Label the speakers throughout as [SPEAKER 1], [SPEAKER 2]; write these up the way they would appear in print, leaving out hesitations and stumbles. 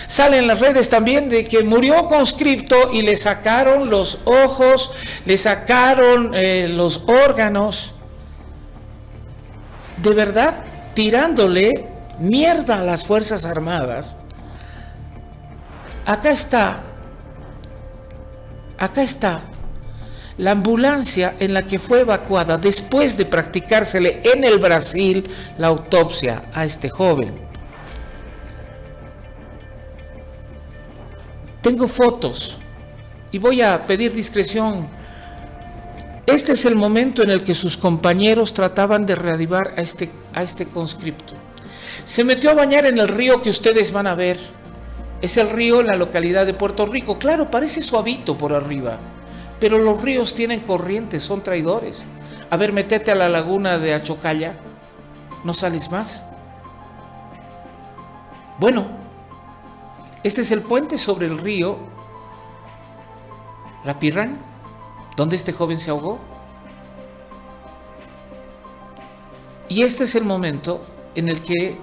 [SPEAKER 1] Sale en las redes también de que murió conscripto y le sacaron los ojos, le sacaron los órganos. De verdad, tirándole mierda a las Fuerzas Armadas. Acá está la ambulancia en la que fue evacuada después de practicársele en el Brasil la autopsia a este joven. Tengo fotos y voy a pedir discreción. Este es el momento en el que sus compañeros trataban de reavivar a este conscripto. Se metió a bañar en el río que ustedes van a ver. Es el río en la localidad de Puerto Rico. Claro, parece suavito por arriba, pero los ríos tienen corrientes, son traidores. A ver, métete a la laguna de Achocalla, no sales más. Bueno, este es el puente sobre el río Rapirrán, donde este joven se ahogó. Y este es el momento en el que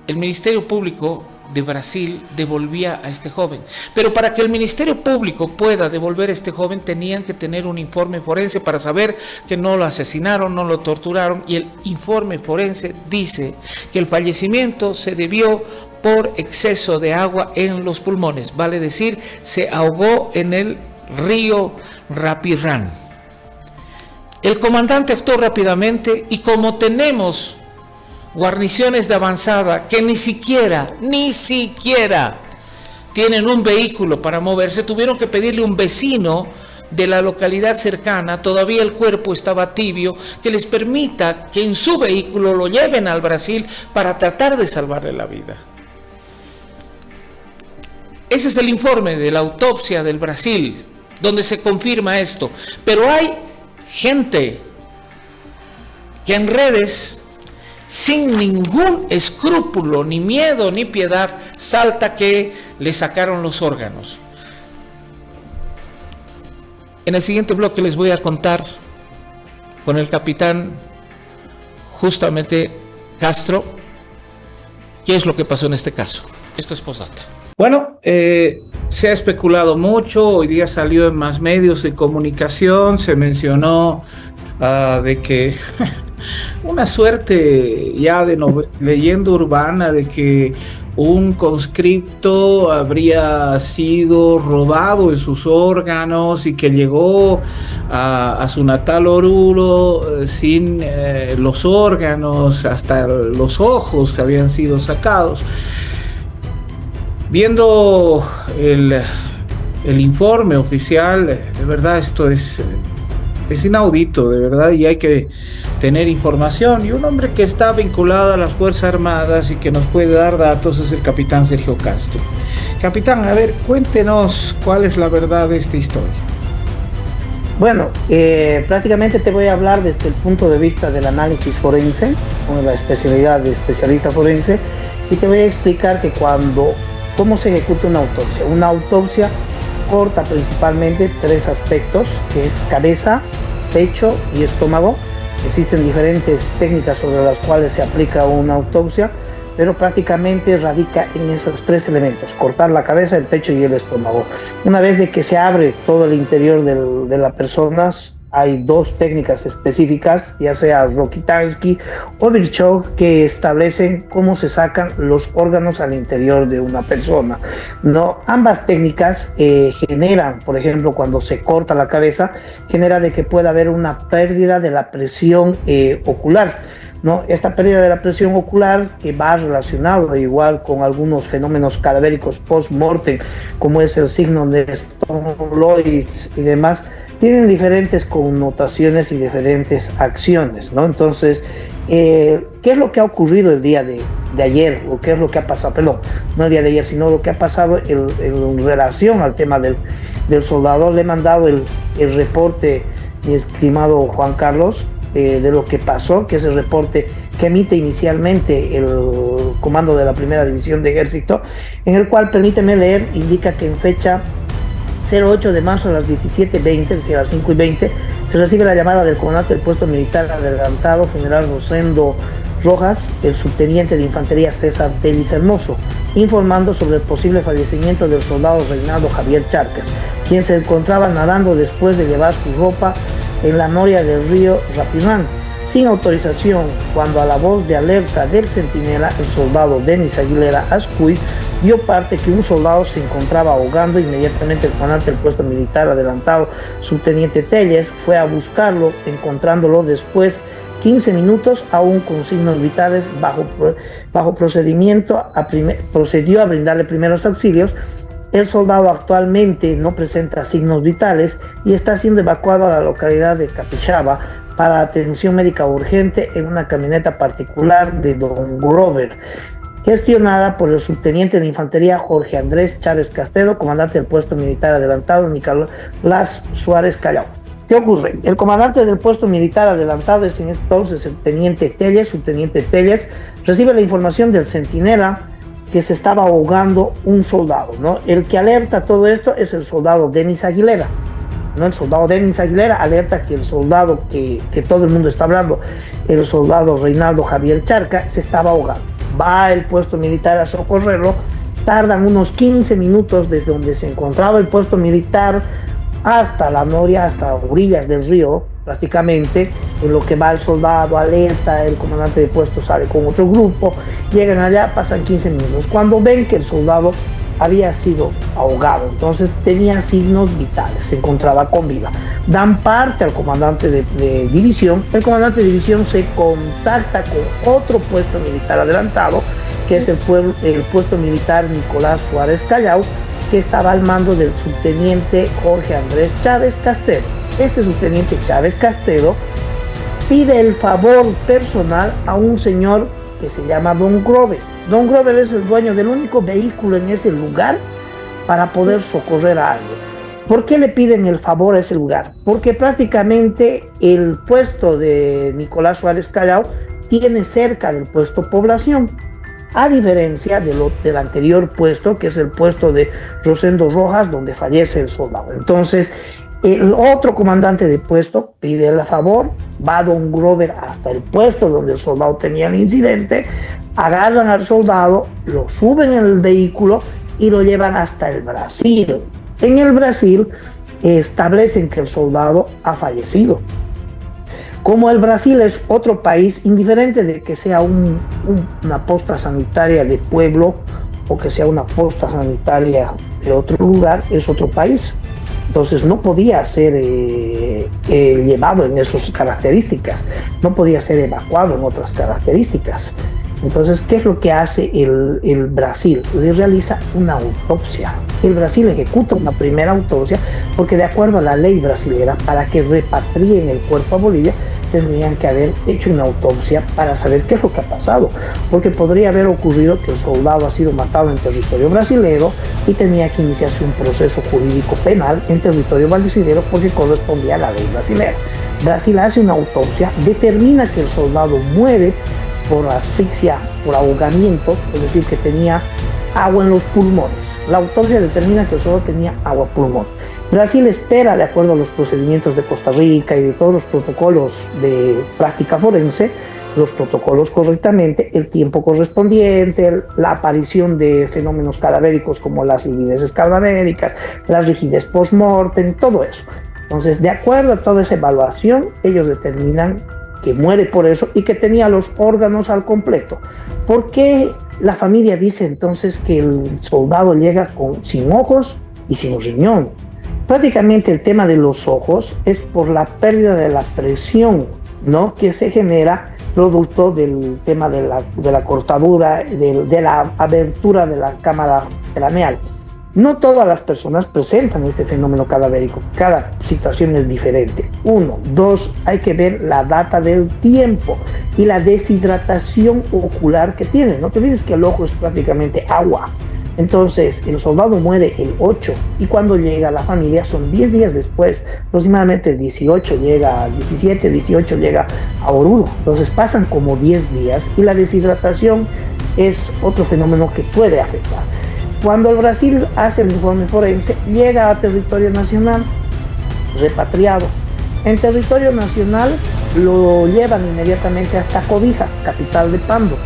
[SPEAKER 1] el Ministerio Público de Brasil devolvía a este joven. Pero para que el Ministerio Público pueda devolver a este joven, tenían que tener un informe forense para saber que no lo asesinaron, no lo torturaron, y el informe forense dice que el fallecimiento se debió por exceso de agua en los pulmones, vale decir, se ahogó en el río Rapirrán. El comandante actuó rápidamente y como tenemos guarniciones de avanzada que ni siquiera tienen un vehículo para moverse, tuvieron que pedirle a un vecino de la localidad cercana, todavía el cuerpo estaba tibio, que les permita que en su vehículo lo lleven al Brasil para tratar de salvarle la vida. Ese es el informe de la autopsia del Brasil, donde se confirma esto. Pero hay gente que en redes, sin ningún escrúpulo, ni miedo, ni piedad, salta que le sacaron los órganos. En el siguiente bloque les voy a contar con el capitán justamente Castro qué es lo que pasó en este caso. Esto es Postdata. Bueno, se ha especulado mucho, hoy día salió en más medios de comunicación, se mencionó de que una suerte ya de leyenda urbana de que un conscripto habría sido robado en sus órganos y que llegó a su natal Oruro sin los órganos, hasta los ojos que habían sido sacados. Viendo el informe oficial, de verdad esto es inaudito, de verdad, y hay que tener información. Y un hombre que está vinculado a las Fuerzas Armadas y que nos puede dar datos es el capitán Sergio Castro. Capitán, a ver, cuéntenos cuál es la verdad de esta historia.
[SPEAKER 2] Bueno, prácticamente te voy a hablar desde el punto de vista del análisis forense, con la especialidad de especialista forense, y te voy a explicar que cómo se ejecuta una autopsia. Una autopsia corta principalmente tres aspectos, que es cabeza, pecho y estómago. Existen diferentes técnicas sobre las cuales se aplica una autopsia, pero prácticamente radica en esos tres elementos: cortar la cabeza, el pecho y el estómago. Una vez de que se abre todo el interior de la persona, hay dos técnicas específicas, ya sea Rokitansky o Virchow, que establecen cómo se sacan los órganos al interior de una persona, ¿no? Ambas técnicas generan, por ejemplo, cuando se corta la cabeza, genera de que pueda haber una pérdida de la presión ocular, ¿no? Esta pérdida de la presión ocular, que va relacionado igual con algunos fenómenos cadavéricos post-mortem, como es el signo de Stone-Lois y demás, tienen diferentes connotaciones y diferentes acciones, ¿no? Entonces, ¿qué es lo que ha ocurrido el día de ayer? ¿O qué es lo que ha pasado? Perdón, no el día de ayer, sino lo que ha pasado en relación al tema del soldado. Le he mandado el reporte, mi estimado Juan Carlos, de lo que pasó, que es el reporte que emite inicialmente el comando de la Primera División de Ejército, en el cual, permíteme leer, indica que en fecha 08 de marzo a las 17:20, es decir, a las 5:20, se recibe la llamada del comandante del puesto militar adelantado, general Rosendo Rojas el subteniente de infantería César Delis Hermoso, informando sobre el posible fallecimiento del soldado Reinaldo Javier Charcas, quien se encontraba nadando después de llevar su ropa en la noria del río Rapirán, sin autorización, cuando a la voz de alerta del centinela, el soldado Denis Aguilera Ascuy dio parte que un soldado se encontraba ahogando. Inmediatamente el comandante del puesto militar adelantado, subteniente Telles, fue a buscarlo, encontrándolo después 15 minutos aún con signos vitales. Bajo procedimiento procedió a brindarle primeros auxilios. El soldado actualmente no presenta signos vitales y está siendo evacuado a la localidad de Capixaba para atención médica urgente en una camioneta particular de Don Grover, gestionada por el subteniente de infantería Jorge Andrés Chávez Castedo, comandante del puesto militar adelantado Nicolás Suárez Callao. ¿Qué ocurre? El comandante del puesto militar adelantado es en este entonces el subteniente Telles, recibe la información del centinela que se estaba ahogando un soldado, ¿no? El que alerta todo esto es el soldado Denis Aguilera, ¿no? El soldado Denis Aguilera alerta que el soldado que todo el mundo está hablando, el soldado Reinaldo Javier Charca, se estaba ahogando. Va el puesto militar a socorrerlo, tardan unos 15 minutos desde donde se encontraba el puesto militar hasta la noria, hasta orillas del río, prácticamente, en lo que va el soldado, alerta, el comandante de puesto sale con otro grupo, llegan allá, pasan 15 minutos, cuando ven que el soldado había sido ahogado, entonces tenía signos vitales, se encontraba con vida, dan parte al comandante de división. El comandante de división se contacta con otro puesto militar adelantado, que es el puesto militar Nicolás Suárez Callao, que estaba al mando del subteniente Jorge Andrés Chávez Castedo. Este subteniente Chávez Castedo pide el favor personal a un señor que se llama Don Grover. Don Grover es el dueño del único vehículo en ese lugar para poder socorrer a alguien. ¿Por qué le piden el favor a ese lugar? Porque prácticamente el puesto de Nicolás Suárez Callao tiene cerca del puesto población, a diferencia del anterior puesto, que es el puesto de Rosendo Rojas, donde fallece el soldado. Entonces, el otro comandante de puesto pide el favor, va Don Grover hasta el puesto donde el soldado tenía el incidente, agarran al soldado, lo suben en el vehículo y lo llevan hasta el Brasil. En el Brasil establecen que el soldado ha fallecido. Como el Brasil es otro país, indiferente de que sea una posta sanitaria de pueblo o que sea una posta sanitaria de otro lugar, es otro país. Entonces no podía ser llevado en esas características, no podía ser evacuado en otras características. Entonces, ¿qué es lo que hace el Brasil? Le realiza una autopsia. El Brasil ejecuta una primera autopsia porque, de acuerdo a la ley brasilera, para que repatrien el cuerpo a Bolivia, tendrían que haber hecho una autopsia para saber qué es lo que ha pasado, porque podría haber ocurrido que el soldado ha sido matado en territorio brasilero y tenía que iniciarse un proceso jurídico penal en territorio brasilero porque correspondía a la ley brasilera. Brasil hace una autopsia, determina que el soldado muere por asfixia, por ahogamiento, es decir, que tenía agua en los pulmones. La autopsia determina que el soldado tenía agua pulmón. Brasil espera, de acuerdo a los procedimientos de Costa Rica y de todos los protocolos de práctica forense, los protocolos correctamente, el tiempo correspondiente, la aparición de fenómenos cadavéricos como las livideces cadavéricas, la rigidez post-mortem, todo eso. Entonces, de acuerdo a toda esa evaluación, ellos determinan que muere por eso y que tenía los órganos al completo. ¿Por qué la familia dice entonces que el soldado llega sin ojos y sin riñón? Prácticamente el tema de los ojos es por la pérdida de la presión, ¿no?, que se genera producto del tema de la cortadura, de la abertura de la cámara craneal. No todas las personas presentan este fenómeno cadavérico, cada situación es diferente. 1, 2, hay que ver la data del tiempo y la deshidratación ocular que tiene. No te olvides que el ojo es prácticamente agua. Entonces, el soldado muere el 8 y cuando llega a la familia son 10 días después, aproximadamente 18 llega, 17, 18 llega a Oruro. Entonces pasan como 10 días y la deshidratación es otro fenómeno que puede afectar. Cuando el Brasil hace el informe forense, llega a territorio nacional, repatriado. En territorio nacional lo llevan inmediatamente hasta Cobija, capital de Pando.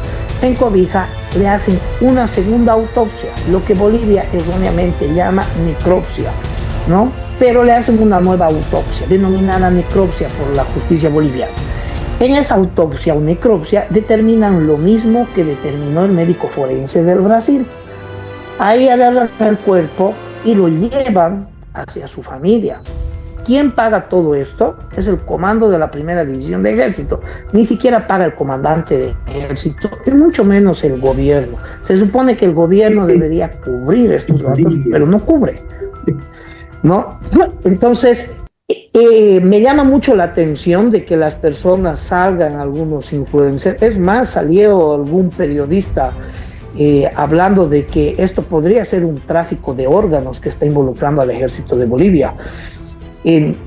[SPEAKER 2] En Cobija le hacen una segunda autopsia, lo que Bolivia erróneamente llama necropsia, ¿no? Pero le hacen una nueva autopsia, denominada necropsia por la justicia boliviana. En esa autopsia o necropsia determinan lo mismo que determinó el médico forense del Brasil. Ahí agarran el cuerpo y lo llevan hacia su familia. ¿Quién paga todo esto? Es el comando de la primera división de ejército. Ni siquiera paga el comandante de ejército y mucho menos el gobierno. Se supone que el gobierno debería cubrir estos gastos, pero no cubre, ¿no? Entonces, me llama mucho la atención de que las personas salgan, algunos influencers. Es más, salió algún periodista hablando de que esto podría ser un tráfico de órganos que está involucrando al ejército de Bolivia.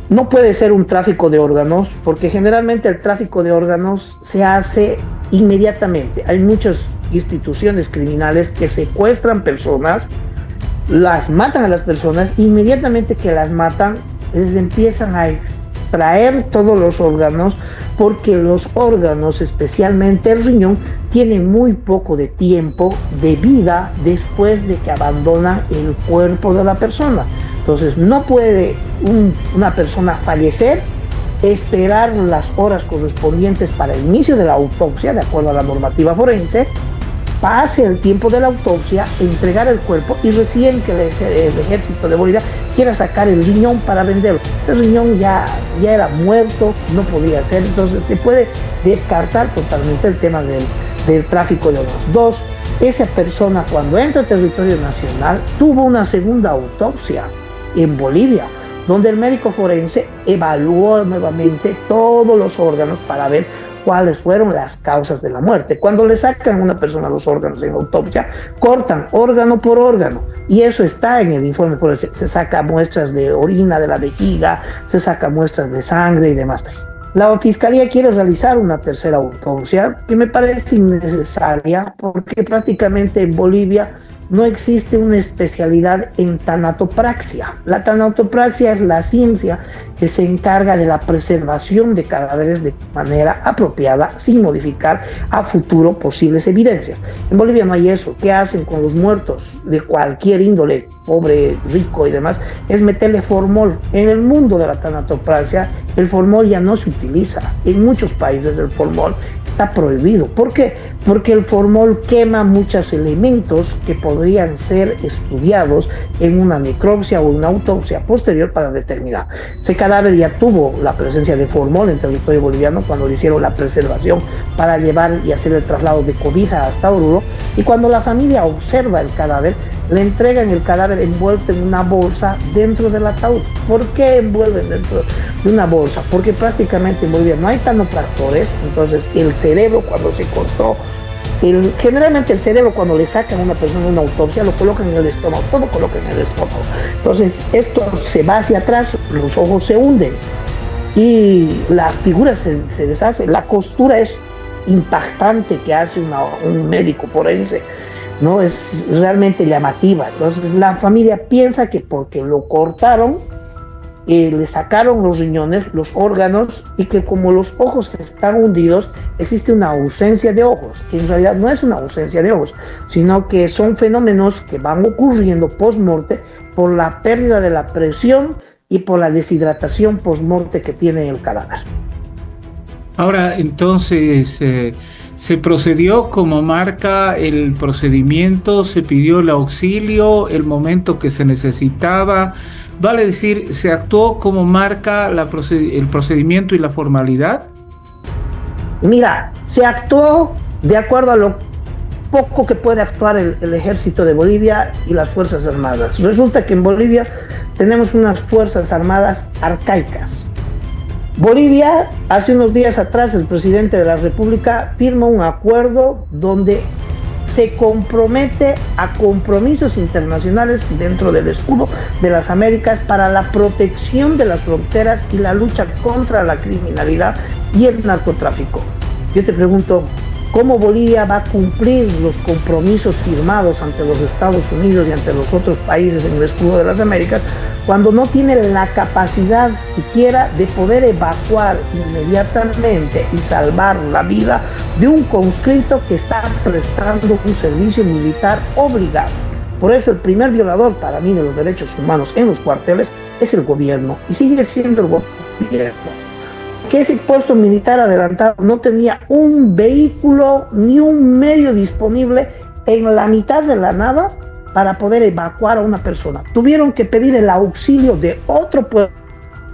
[SPEAKER 2] No puede ser un tráfico de órganos porque generalmente el tráfico de órganos se hace inmediatamente. Hay muchas instituciones criminales que secuestran personas, las matan a las personas, inmediatamente que las matan les empiezan a extraer todos los órganos, porque los órganos, especialmente el riñón, tienen muy poco de tiempo de vida después de que abandonan el cuerpo de la persona. Entonces no puede una persona fallecer, esperar las horas correspondientes para el inicio de la autopsia, de acuerdo a la normativa forense, pase el tiempo de la autopsia, entregar el cuerpo y recién que el ejército de Bolivia quiera sacar el riñón para venderlo. Ese riñón ya era muerto, no podía ser, entonces se puede descartar totalmente el tema del tráfico de órganos. Dos, esa persona cuando entra a territorio nacional tuvo una segunda autopsia en Bolivia, donde el médico forense evaluó nuevamente todos los órganos para ver cuáles fueron las causas de la muerte. Cuando le sacan a una persona los órganos en autopsia, cortan órgano por órgano, y eso está en el informe forense. Se saca muestras de orina de la vejiga, se saca muestras de sangre y demás. La Fiscalía quiere realizar una tercera autopsia que me parece innecesaria porque prácticamente en Bolivia no existe una especialidad en tanatopraxia. La tanatopraxia es la ciencia que se encarga de la preservación de cadáveres de manera apropiada, sin modificar a futuro posibles evidencias. En Bolivia no hay eso. ¿Qué hacen con los muertos de cualquier índole, pobre, rico y demás? Es meterle formol. En el mundo de la tanatopraxia, el formol ya no se utiliza. En muchos países el formol está prohibido. ¿Por qué? Porque el formol quema muchos elementos que podrían ser estudiados en una necropsia o una autopsia posterior para determinar. Ese cadáver ya tuvo la presencia de formol en territorio boliviano cuando le hicieron la preservación para llevar y hacer el traslado de Cobija hasta Oruro, y cuando la familia observa el cadáver, le entregan el cadáver envuelto en una bolsa dentro del ataúd. ¿Por qué envuelven dentro de una bolsa? Porque prácticamente en Bolivia no hay tanopractores, entonces el cerebro cuando se cortó, generalmente el cerebro cuando le sacan a una persona una autopsia lo colocan en el estómago, todo colocan en el estómago. Entonces esto se va hacia atrás, los ojos se hunden y la figura se deshace. La costura es impactante que hace un médico forense, ¿no? Es realmente llamativa. Entonces la familia piensa que porque lo cortaron, le sacaron los riñones, los órganos, y que como los ojos están hundidos, existe una ausencia de ojos, que en realidad no es una ausencia de ojos, sino que son fenómenos que van ocurriendo post-morte por la pérdida de la presión y por la deshidratación post-morte que tiene el cadáver.
[SPEAKER 1] Ahora, entonces, se procedió como marca el procedimiento, se pidió el auxilio, el momento que se necesitaba, vale decir, ¿se actuó como marca el procedimiento y la formalidad?
[SPEAKER 2] Mira, se actuó de acuerdo a lo poco que puede actuar el ejército de Bolivia y las Fuerzas Armadas. Resulta que en Bolivia tenemos unas Fuerzas Armadas arcaicas. Bolivia, hace unos días atrás, el presidente de la República firma un acuerdo donde se compromete a compromisos internacionales dentro del escudo de las Américas para la protección de las fronteras y la lucha contra la criminalidad y el narcotráfico. Yo te pregunto, cómo Bolivia va a cumplir los compromisos firmados ante los Estados Unidos y ante los otros países en el escudo de las Américas, cuando no tiene la capacidad siquiera de poder evacuar inmediatamente y salvar la vida de un conscripto que está prestando un servicio militar obligado. Por eso el primer violador para mí de los derechos humanos en los cuarteles es el gobierno, y sigue siendo el gobierno. Que ese puesto militar adelantado no tenía un vehículo ni un medio disponible en la mitad de la nada para poder evacuar a una persona. Tuvieron que pedir el auxilio de otro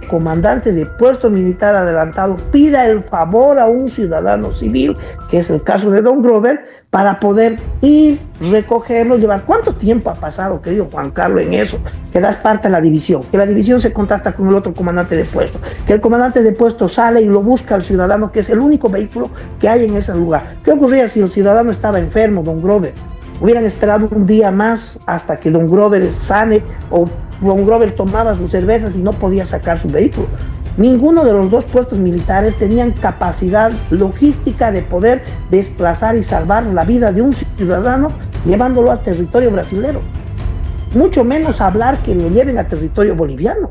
[SPEAKER 2] comandante de puesto militar adelantado, pida el favor a un ciudadano civil, que es el caso de Don Grover, para poder ir, recogerlo, llevar. ¿Cuánto tiempo ha pasado, querido Juan Carlos, en eso? Que das parte a la división, que la división se contacta con el otro comandante de puesto, que el comandante de puesto sale y lo busca al ciudadano, que es el único vehículo que hay en ese lugar. ¿Qué ocurría si el ciudadano estaba enfermo, Don Grover? Hubieran esperado un día más hasta que Don Grover sane, o Don Grover tomaba sus cervezas y no podía sacar su vehículo. Ninguno de los dos puestos militares tenían capacidad logística de poder desplazar y salvar la vida de un ciudadano llevándolo a territorio brasilero. Mucho menos hablar que lo lleven a territorio boliviano.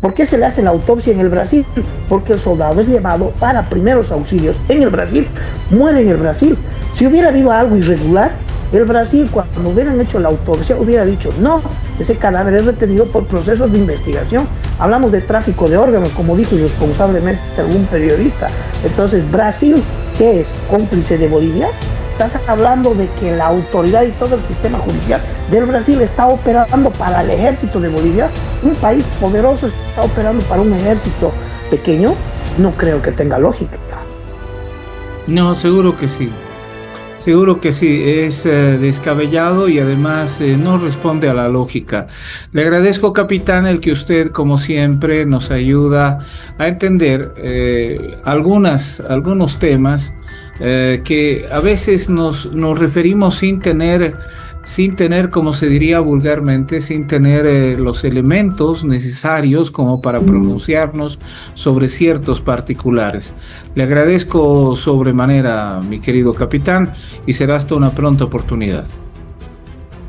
[SPEAKER 2] ¿Por qué se le hace la autopsia en el Brasil? Porque el soldado es llevado para primeros auxilios en el Brasil, muere en el Brasil. Si hubiera habido algo irregular, el Brasil, cuando hubieran hecho la autopsia, hubiera dicho, no, ese cadáver es retenido por procesos de investigación. Hablamos de tráfico de órganos, como dijo irresponsablemente algún periodista. Entonces, Brasil, ¿qué es? ¿Cómplice de Bolivia? Estás hablando de que la autoridad y todo el sistema judicial del Brasil está operando para el ejército de Bolivia. Un país poderoso está operando para un ejército pequeño. No creo que tenga lógica.
[SPEAKER 1] No, seguro que sí. Seguro que sí, es descabellado y además no responde a la lógica. Le agradezco, capitán, el que usted, como siempre, nos ayuda a entender algunos temas que a veces nos referimos sin tener, como se diría vulgarmente, sin tener los elementos necesarios como para pronunciarnos sobre ciertos particulares. Le agradezco sobremanera, mi querido capitán, y será hasta una pronta oportunidad.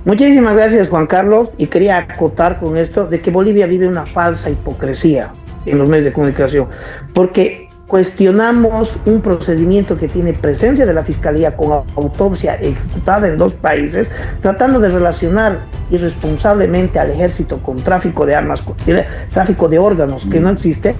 [SPEAKER 2] Muchísimas gracias, Juan Carlos, y quería acotar con esto de que Bolivia vive una falsa hipocresía en los medios de comunicación, porque cuestionamos un procedimiento que tiene presencia de la Fiscalía con autopsia ejecutada en 2 países, tratando de relacionar irresponsablemente al ejército con tráfico de armas, tráfico de órganos que no existe,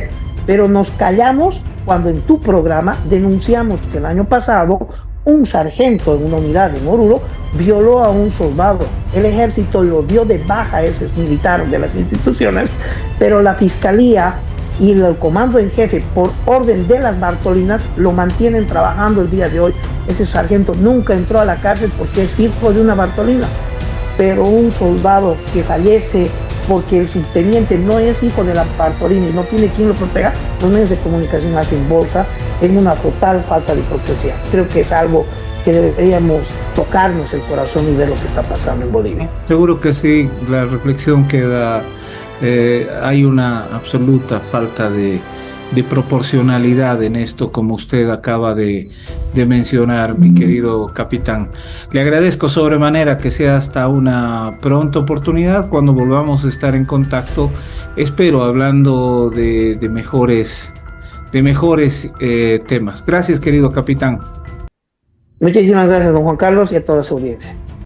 [SPEAKER 2] pero nos callamos cuando en tu programa denunciamos que el año pasado un sargento en una unidad en Oruro violó a un soldado. El ejército lo dio de baja a ese militar de las instituciones, pero la Fiscalía y el comando en jefe, por orden de las Bartolinas, lo mantienen trabajando el día de hoy. Ese sargento nunca entró a la cárcel porque es hijo de una Bartolina, pero un soldado que fallece porque el subteniente no es hijo de la Bartolina y no tiene quien lo proteja, los medios de comunicación hacen bolsa en una total falta de hipocresía. Creo que es algo que deberíamos tocarnos el corazón y ver lo que está pasando en Bolivia.
[SPEAKER 1] Seguro que sí, la reflexión queda. Hay una absoluta falta de proporcionalidad en esto, como usted acaba de mencionar, mi querido capitán. Le agradezco sobremanera que sea hasta una pronta oportunidad cuando volvamos a estar en contacto, espero hablando de mejores temas. Gracias, querido capitán.
[SPEAKER 2] Muchísimas gracias, don Juan Carlos, y a toda su audiencia.